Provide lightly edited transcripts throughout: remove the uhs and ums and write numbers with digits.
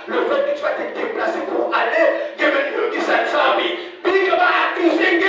Le fait que tu vas te déplacer pour aller, devenir qui s'en sort, puis comment accuser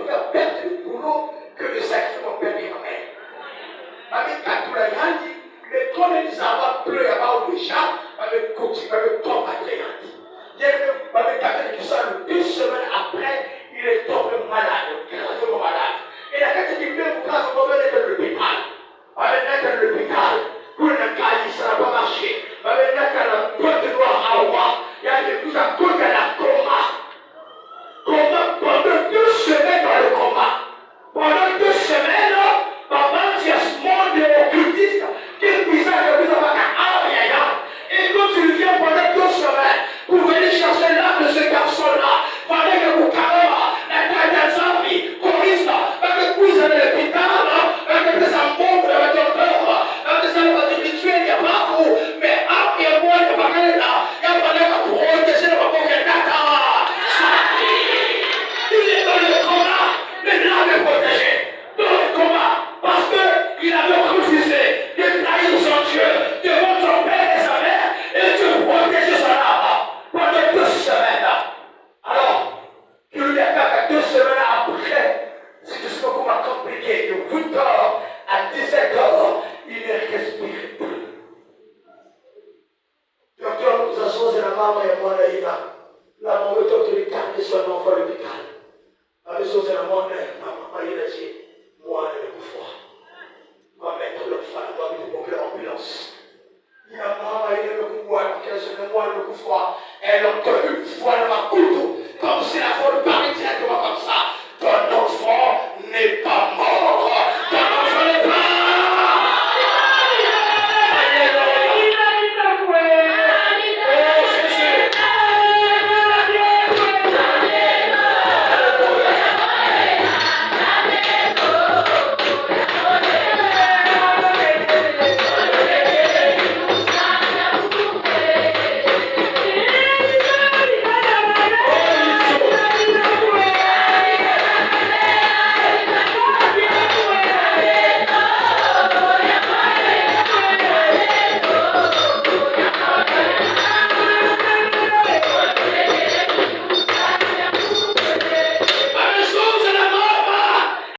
faire perdre le boulot que le sexe m'a permis quand même. Avec Katoula Yandi, les tonnes des avoir pleuré à déjà, avec Kouti, avec Tom Adriandi. Il y a quelqu'un qui sort 2 semaines après, il est tombé malade, gravement malade. Et la quelqu'un qui vient vous grâce au moment de l'hôpital. Avec l'hôpital, pour le calice, ça n'a pas marché. Avec la porte noire à roi, il y a des coups à côté de la coma. Coma pendant 2 semaines dans le coma. Pendant 2 semaines, maman, tu as ce monde occultiste qui est puissant et qui est et quand tu viens pendant 2 semaines pour venir chercher l'âme de ce garçon-là, pendant que vous carrément, la taille des amis, choriste, avec vous allez à l'hôpital, avec des amours, avec des peurs, avec des amours individuels, il n'y a pas où, mais après moi, il n'y a pas qu'elle est là, il n'y a pas qu'elle protéger le rapport qu'elle a. Il est dans le coma, mais l'âme est protégée. Dans le coma, parce qu'il avait refusé de trahir son Dieu devant son père et sa mère, et Dieu protège son âme pendant 2 semaines. Alors, que lui a 2 semaines après, c'est tout ce qu'on m'a compliqué. De 8h à 17h, il ne respire plus. Docteur, nous avons la maman et moi, la maman est autorisée de garder son enfant à l'hôpital. Avec son maman, maman, il a dit.